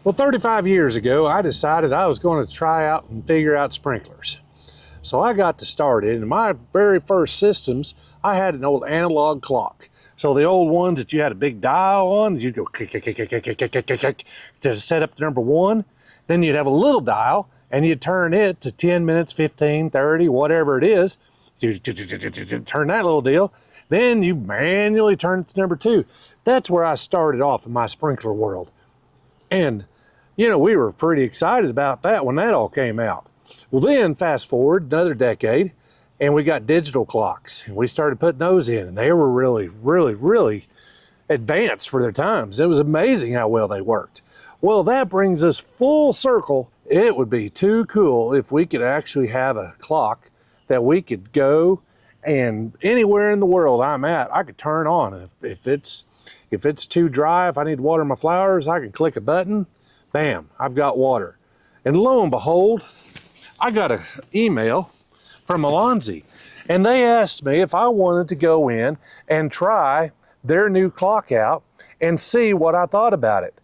Well, 35 years ago, I decided I was going to try out and figure out sprinklers. So I got to started. In my very first systems, I had an old analog clock. So the old ones that you had a big dial on, you'd go click, click, click, click, click, click, click, click, click, to set up to number one. Then you'd have a little dial and you'd turn it to 10 minutes, 15, 30, whatever it is. You turn that little deal. Then you manually turn it to number two. That's where I started off in my sprinkler world. And, you know, we were pretty excited about that when that all came out. Well, then fast forward another decade and we got digital clocks and we started putting those in, and they were really advanced for their times. It was amazing how well they worked. Well, that brings us full circle. It would be too cool if we could actually have a clock that we could go and anywhere in the world I'm at, I could turn on. If it's too dry, if I need to water my flowers, I can click a button, bam, I've got water. And lo and behold, I got an email from IMOLAZA, and they asked me if I wanted to go in and try their new clock out and see what I thought about it.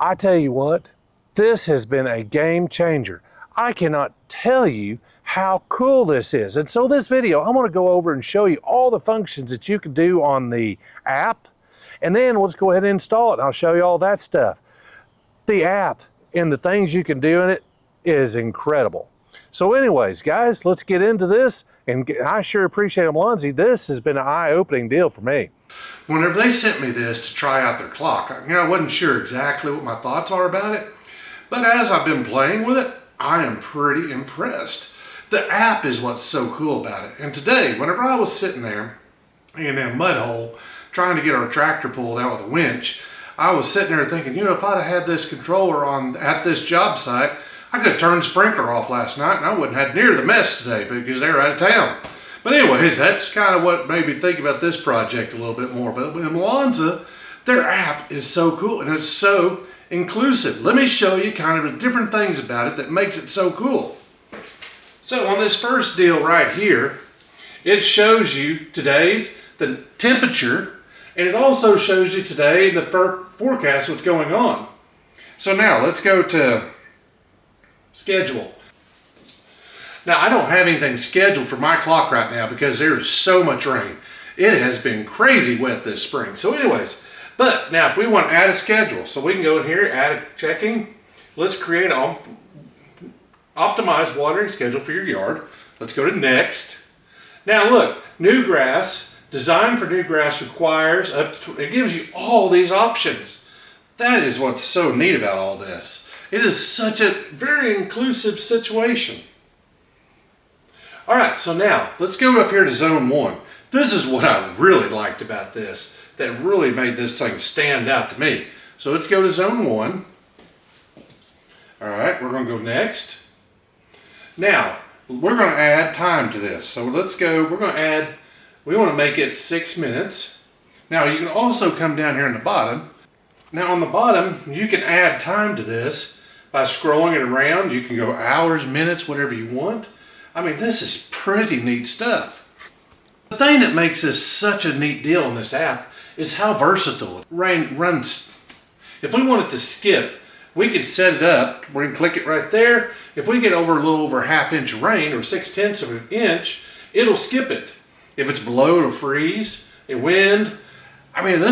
I tell you what, this has been a game changer. I cannot tell you how cool this is. And so this video, I'm gonna go over and show you all the functions that you can do on the app, and then we'll just go ahead and install it and I'll show you all that stuff. The app and the things you can do in it is incredible. So anyways, guys, let's get into this, and I sure appreciate IMOLAZA. This has been an eye-opening deal for me. Whenever they sent me this to try out their clock, I wasn't sure exactly what my thoughts are about it, but as I've been playing with it, I am pretty impressed. The app is what's so cool about it. And today, whenever I was sitting there in a mud hole trying to get our tractor pulled out with a winch, I was sitting there thinking, you know, if I'd have had this controller on at this job site, I could have turned the sprinkler off last night and I wouldn't have had near the mess today because they were out of town. But anyways, that's kind of what made me think about this project a little bit more. But IMOLAZA, their app is so cool and it's so inclusive. Let me show you kind of the different things about it that makes it so cool. So on this first deal right here, it shows you today's, the temperature, and it also shows you today the forecast, what's going on. So now let's go to schedule. Now I don't have anything scheduled for my clock right now because there's so much rain. It has been crazy wet this spring. So anyways, but now if we want to add a schedule, so we can go in here, add a checking. Let's create an optimized watering schedule for your yard. Let's go to next. Now look, new grass, design for new grass requires, it gives you all these options. That is what's so neat about all this. It is such a very inclusive situation. All right, so now let's go up here to zone 1. This is what I really liked about this, that really made this thing stand out to me. So let's go to zone 1. All right, we're gonna go next. Now, we're gonna add time to this. So let's go, we wanna make it 6 minutes. Now you can also come down here on the bottom. Now on the bottom, you can add time to this by scrolling it around. You can go hours, minutes, whatever you want. I mean, this is pretty neat stuff. The thing that makes this such a neat deal in this app is how versatile it runs. If we wanted to skip, we could set it up. We can click it right there. If we get over a little over ½ inch of rain or 6/10 of an inch, it'll skip it. If it's below, it'll freeze. Wind. I mean,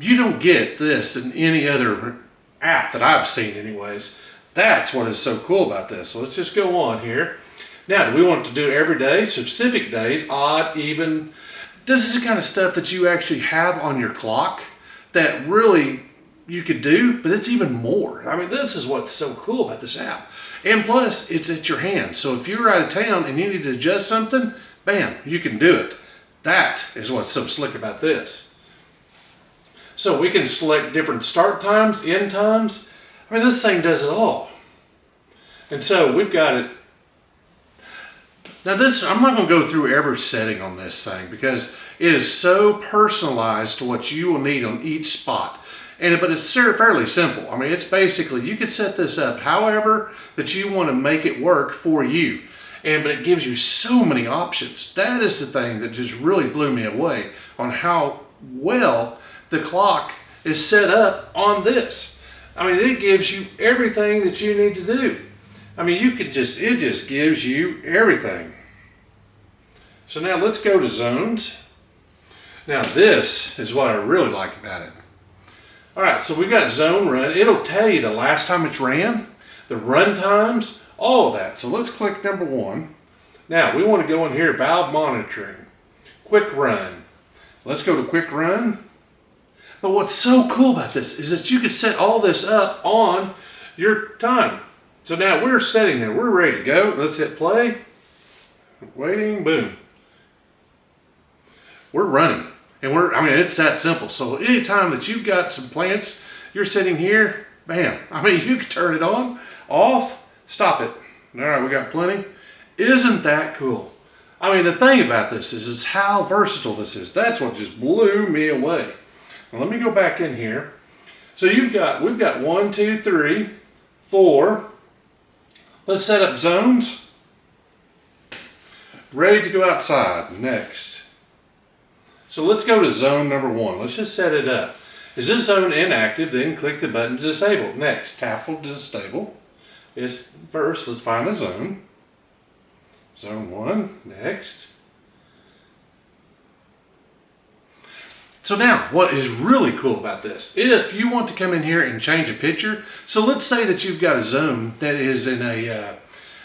you don't get this in any other app that I've seen anyways. That's what is so cool about this. So let's just go on here. Now, do we want to do every day, specific days, odd, even? This is the kind of stuff that you actually have on your clock that really you could do, but it's even more. I mean, this is what's so cool about this app. And plus, it's at your hand. So if you're out of town and you need to adjust something, bam, you can do it. That is what's so slick about this. So we can select different start times, end times. I mean, this thing does it all. And so we've got it. Now this, I'm not gonna go through every setting on this thing because it is so personalized to what you will need on each spot. But it's fairly simple. I mean, it's basically, you could set this up however that you want to make it work for you. But it gives you so many options. That is the thing that just really blew me away on how well the clock is set up on this. I mean, it gives you everything that you need to do. I mean, it just gives you everything. So now let's go to zones. Now this is what I really like about it. All right, so we've got zone run. It'll tell you the last time it's ran, the run times, all of that. So let's click number 1. Now we want to go in here, valve monitoring, quick run. Let's go to quick run. But what's so cool about this is that you can set all this up on your time. So now we're sitting there, we're ready to go. Let's hit play. Waiting, boom. We're running. And I mean, it's that simple. So anytime that you've got some plants, you're sitting here, bam. I mean, you can turn it on, off, stop it. All right, we got plenty. Isn't that cool? I mean, the thing about this is how versatile this is. That's what just blew me away. Now, let me go back in here. So we've got 1, 2, 3, 4. Let's set up zones. Ready to go outside. Next. So let's go to zone number 1. Let's just set it up. Is this zone inactive? Then click the button to disable. Next, tap to disable. First, let's find the zone. Zone 1. Next. So now, what is really cool about this, if you want to come in here and change a picture, so let's say that you've got a zone that is in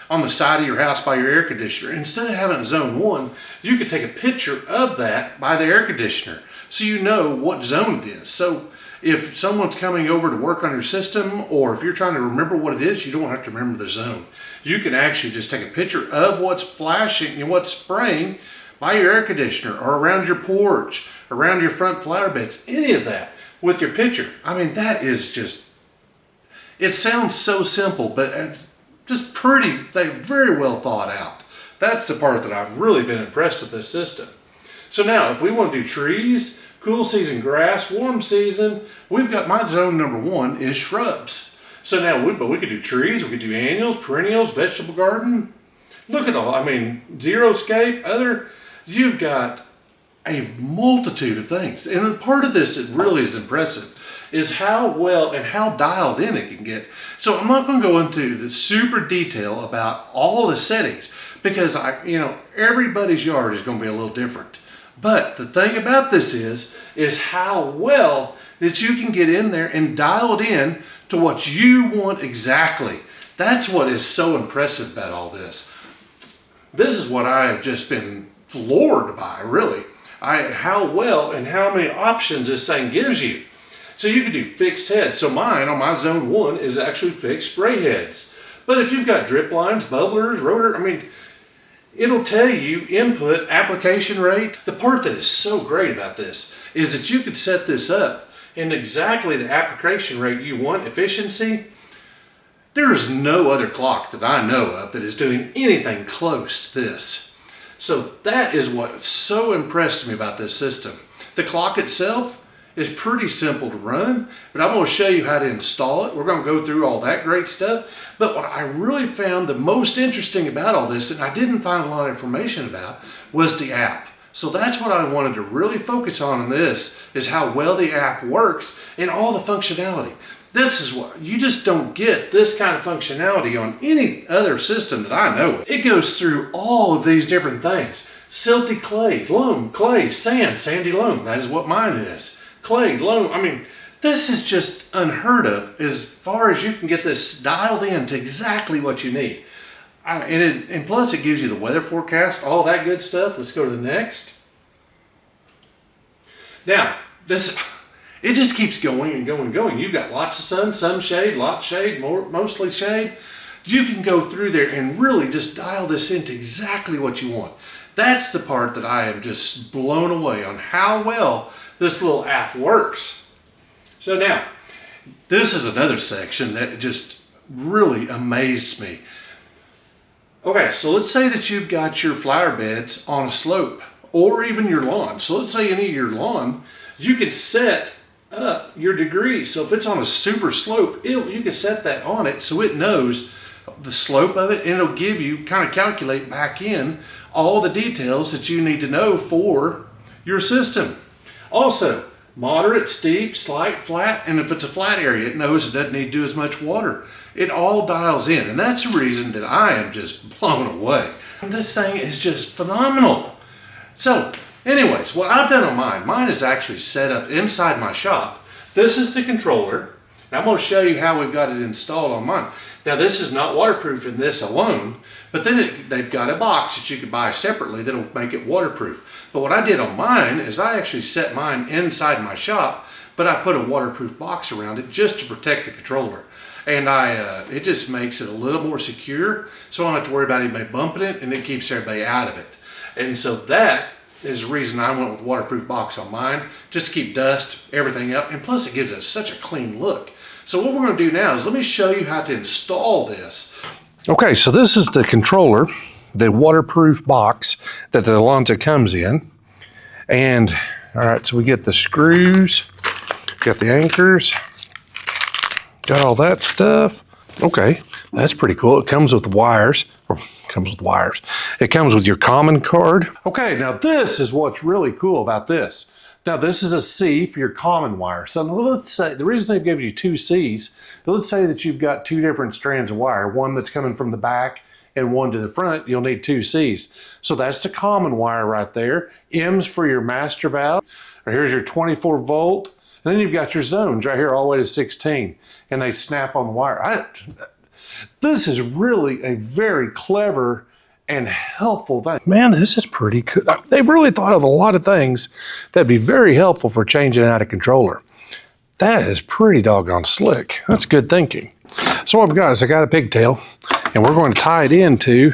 on the side of your house by your air conditioner. Instead of having a zone 1, you could take a picture of that by the air conditioner so you know what zone it is. So if someone's coming over to work on your system, or if you're trying to remember what it is, you don't have to remember the zone. You can actually just take a picture of what's flashing and what's spraying by your air conditioner, or around your porch, around your front flower beds, any of that with your picture. I mean, that is just, it sounds so simple, but it's just very well thought out. That's the part that I've really been impressed with this system. So now, if we want to do trees, cool season grass, warm season, we've got my zone number 1 is shrubs. So now, we could do trees, we could do annuals, perennials, vegetable garden. Look at all, I mean, xeriscape, you've got a multitude of things. And a part of this that really is impressive is how well and how dialed in it can get. So I'm not going to go into the super detail about all the settings, because everybody's yard is going to be a little different. But the thing about this is how well that you can get in there and dial it in to what you want exactly. That's what is so impressive about all this. This is what I have just been floored by, really. How well and how many options this thing gives you. So you can do fixed heads. So mine on my zone 1 is actually fixed spray heads. But if you've got drip lines, bubblers, rotor, I mean, it'll tell you input, application rate. The part that is so great about this is that you could set this up in exactly the application rate you want, efficiency. There is no other clock that I know of that is doing anything close to this. So that is what so impressed me about this system. The clock itself is pretty simple to run, but I'm going to show you how to install it. We're going to go through all that great stuff. But what I really found the most interesting about all this, and I didn't find a lot of information about, was the app. So that's what I wanted to really focus on in this, is how well the app works and all the functionality. This is what, you just don't get this kind of functionality on any other system that I know of. It goes through all of these different things. Silty clay, loam, clay, sand, sandy loam. That is what mine is. Clay, loam, I mean, this is just unheard of as far as you can get this dialed in to exactly what you need. And plus it gives you the weather forecast, all that good stuff. Let's go to the next. Now, it just keeps going and going and going. You've got lots of sun, some shade, lots shade, mostly shade. You can go through there and really just dial this into exactly what you want. That's the part that I am just blown away on how well this little app works. So now, this is another section that just really amazed me. Okay, so let's say that you've got your flower beds on a slope, or even your lawn. So let's say any of your lawn, you could set up your degrees. So if it's on a super slope, you can set that on it so it knows the slope of it, and it'll give you, kind of calculate back in all the details that you need to know for your system. Also, moderate, steep, slight, flat, and if it's a flat area, it knows it doesn't need to do as much water. It all dials in, and that's the reason that I am just blown away. This thing is just phenomenal. So, anyways, what I've done on mine is actually set up inside my shop. This is the controller, and I'm going to show you how we've got it installed on mine. Now, this is not waterproof in this alone, but then they've got a box that you can buy separately that'll make it waterproof. But what I did on mine is I actually set mine inside my shop, but I put a waterproof box around it just to protect the controller. And it just makes it a little more secure, so I don't have to worry about anybody bumping it, and it keeps everybody out of it. And so that is the reason I went with waterproof box on mine, just to keep dust, everything up, and plus it gives it such a clean look. So what we're going to do now is let me show you how to install this. Okay, so this is the controller, the waterproof box that the IMOLAZA comes in. And all right, so we get the screws, got the anchors, got all that stuff. Okay, that's pretty cool. It comes with wires. It comes with your common card. Okay, now this is what's really cool about this. Now this is a C for your common wire. So let's say, the reason they give you two C's, let's say that you've got two different strands of wire, one that's coming from the back and one to the front, you'll need two C's. So that's the common wire right there. M's for your master valve. Or here's your 24 volt. And then you've got your zones right here all the way to 16. And they snap on the wire. This is really a very clever and helpful thing. Man, this is pretty cool. They've really thought of a lot of things that'd be very helpful for changing out a controller. That is pretty doggone slick. That's good thinking. So what I've got is I got a pigtail, and we're going to tie it into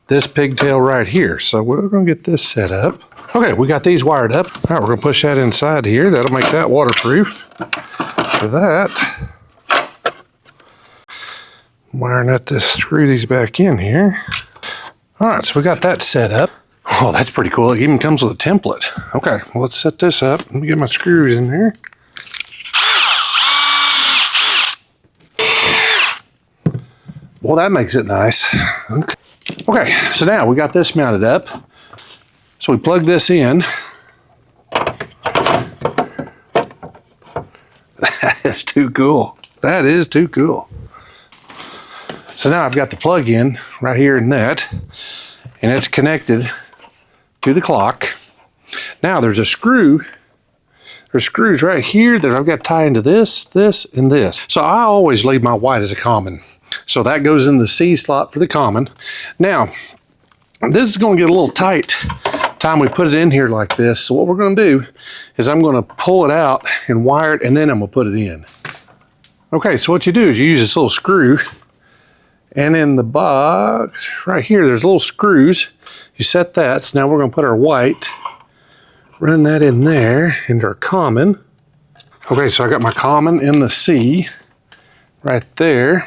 this pigtail right here. So we're going to get this set up. Okay, we got these wired up. All right, we're going to push that inside here. That'll make that waterproof. For that, I'm wiring that to screw these back in here. All right, so we got that set up. Oh, that's pretty cool. It even comes with a template. Okay, well, let's set this up. Let me get my screws in there. Well, that makes it nice. Okay, so now we got this mounted up. So we plug this in. That is too cool. That is too cool. So now I've got the plug in right here in that, and it's connected to the clock. Now there's a screw. There's screws right here that I've got to tie into this, this, and this. So I always leave my white as a common. So that goes in the C slot for the common. Now, this is going to get a little tight time we put it in here like this. So what we're going to do is I'm going to pull it out and wire it, and then I'm going to put it in. Okay, so what you do is you use this little screw, and in the box right here, there's little screws. You set that. So now we're going to put our white, run that in there into our common. Okay, so I got my common in the C right there.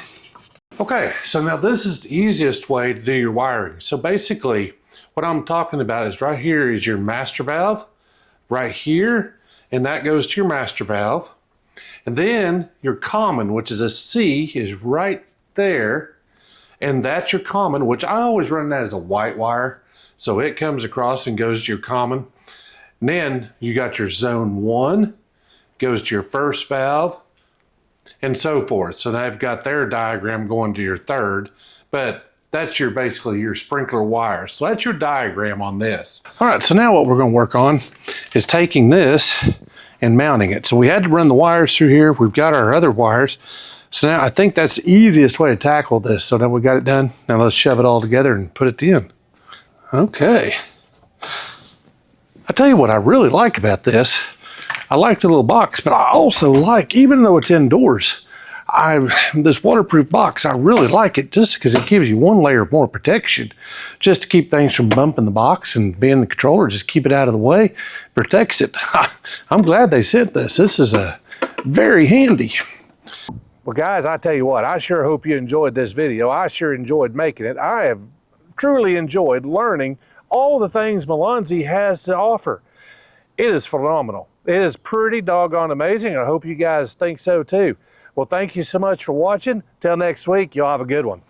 Okay, so now this is the easiest way to do your wiring. So basically, what I'm talking about is right here is your master valve, right here, and that goes to your master valve. And then your common, which is a C, is right there, and that's your common, which I always run that as a white wire. So it comes across and goes to your common. And then you got your zone 1, goes to your first valve, and so forth. So they've got their diagram going to your third, but that's your basically your sprinkler wire. So that's your diagram on this. All right, so now what we're going to work on is taking this and mounting it. So we had to run the wires through here. We've got our other wires. So now I think that's the easiest way to tackle this. So now we got it done. Now let's shove it all together and put it in. Okay. I tell you what I really like about this. I like the little box, but I also like, even though it's indoors, this waterproof box, I really like it just because it gives you one layer of more protection, just to keep things from bumping the box and being the controller, just keep it out of the way, protects it. I'm glad they sent this. This is very handy. Well, guys, I tell you what, I sure hope you enjoyed this video. I sure enjoyed making it. I have truly enjoyed learning all the things IMOLAZA has to offer. It is phenomenal. It is pretty doggone amazing. I hope you guys think so too. Well, thank you so much for watching. Till next week, y'all have a good one.